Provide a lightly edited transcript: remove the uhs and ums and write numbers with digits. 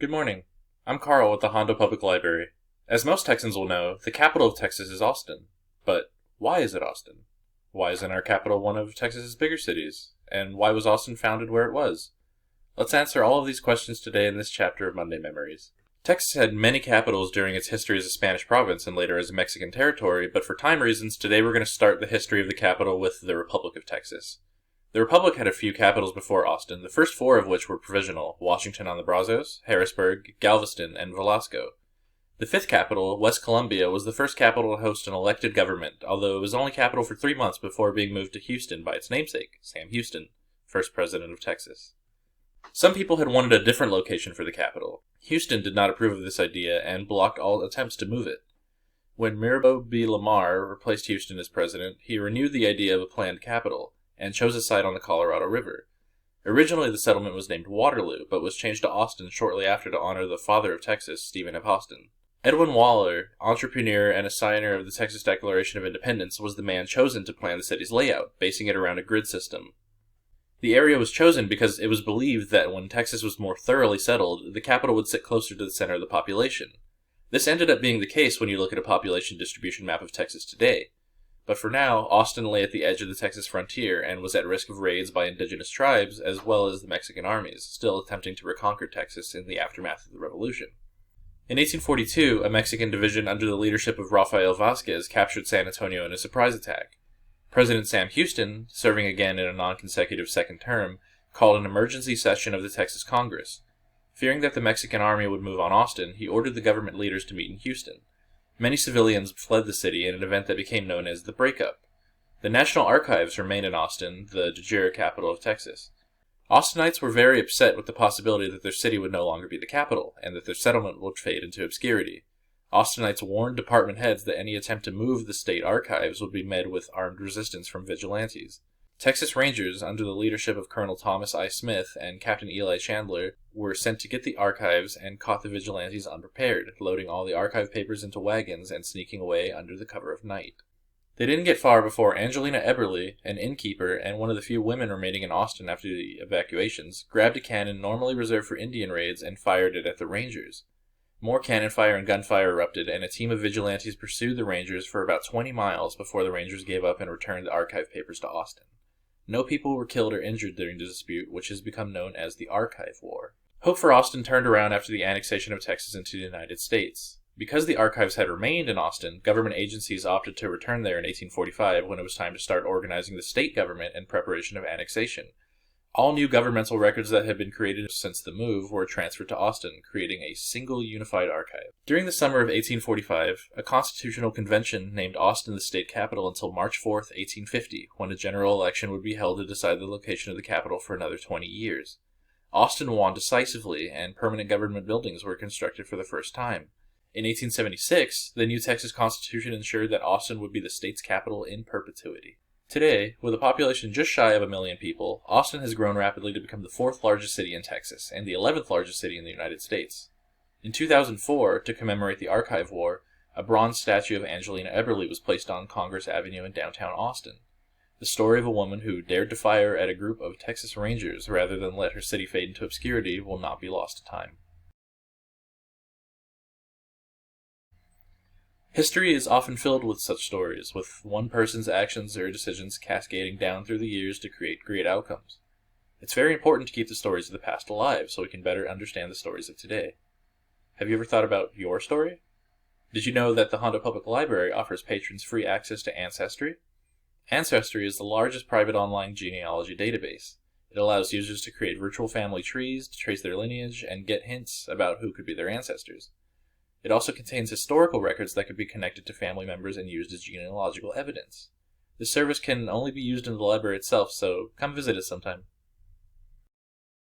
Good morning. I'm Carl with the Hondo Public Library. As most Texans will know, the capital of Texas is Austin. But why is it Austin? Why isn't our capital one of Texas's bigger cities? And why was Austin founded where it was? Let's answer all of these questions today in this chapter of Monday Memories. Texas had many capitals during its history as a Spanish province and later as a Mexican territory, but for time reasons, today we're going to start the history of the capital with the Republic of Texas. The Republic had a few capitals before Austin, the first four of which were provisional: Washington on the Brazos, Harrisburg, Galveston, and Velasco. The fifth capital, West Columbia, was the first capital to host an elected government, although it was only capital for 3 months before being moved to Houston by its namesake, Sam Houston, first president of Texas. Some people had wanted a different location for the capital. Houston did not approve of this idea and blocked all attempts to move it. When Mirabeau B. Lamar replaced Houston as president, he renewed the idea of a planned capital and chose a site on the Colorado River. Originally, the settlement was named Waterloo, but was changed to Austin shortly after to honor the father of Texas, Stephen F. Austin. Edwin Waller, entrepreneur and a signer of the Texas Declaration of Independence, was the man chosen to plan the city's layout, basing it around a grid system. The area was chosen because it was believed that when Texas was more thoroughly settled, the capital would sit closer to the center of the population. This ended up being the case when you look at a population distribution map of Texas today. But for now, Austin lay at the edge of the Texas frontier and was at risk of raids by indigenous tribes as well as the Mexican armies, still attempting to reconquer Texas in the aftermath of the Revolution. In 1842, a Mexican division under the leadership of Rafael Vasquez captured San Antonio in a surprise attack. President Sam Houston, serving again in a non-consecutive second term, called an emergency session of the Texas Congress. Fearing that the Mexican army would move on Austin, he ordered the government leaders to meet in Houston. Many civilians fled the city in an event that became known as the Breakup. The National Archives remained in Austin, the de jure capital of Texas. Austinites were very upset with the possibility that their city would no longer be the capital, and that their settlement would fade into obscurity. Austinites warned department heads that any attempt to move the state archives would be met with armed resistance from vigilantes. Texas Rangers, under the leadership of Colonel Thomas I. Smith and Captain Eli Chandler, were sent to get the archives and caught the vigilantes unprepared, loading all the archive papers into wagons and sneaking away under the cover of night. They didn't get far before Angelina Eberly, an innkeeper and one of the few women remaining in Austin after the evacuations, grabbed a cannon normally reserved for Indian raids and fired it at the Rangers. More cannon fire and gunfire erupted, and a team of vigilantes pursued the Rangers for about 20 miles before the Rangers gave up and returned the archive papers to Austin. No people were killed or injured during the dispute, which has become known as the Archive War. Hope for Austin turned around after the annexation of Texas into the United States. Because the archives had remained in Austin, government agencies opted to return there in 1845 when it was time to start organizing the state government in preparation of annexation. All new governmental records that had been created since the move were transferred to Austin, creating a single unified archive. During the summer of 1845, a constitutional convention named Austin the state capital until March 4, 1850, when a general election would be held to decide the location of the capital for another 20 years. Austin won decisively, and permanent government buildings were constructed for the first time. In 1876, the new Texas Constitution ensured that Austin would be the state's capital in perpetuity. Today, with a population just shy of 1 million people, Austin has grown rapidly to become the 4th largest city in Texas and the 11th largest city in the United States. In 2004, to commemorate the Archive War, a bronze statue of Angelina Eberly was placed on Congress Avenue in downtown Austin. The story of a woman who dared to fire at a group of Texas Rangers rather than let her city fade into obscurity will not be lost to time. History is often filled with such stories, with one person's actions or decisions cascading down through the years to create great outcomes. It's very important to keep the stories of the past alive so we can better understand the stories of today. Have you ever thought about your story? Did you know that the Hondo Public Library offers patrons free access to Ancestry? Ancestry is the largest private online genealogy database. It allows users to create virtual family trees, to trace their lineage, and get hints about who could be their ancestors. It also contains historical records that could be connected to family members and used as genealogical evidence. This service can only be used in the library itself, so come visit us sometime.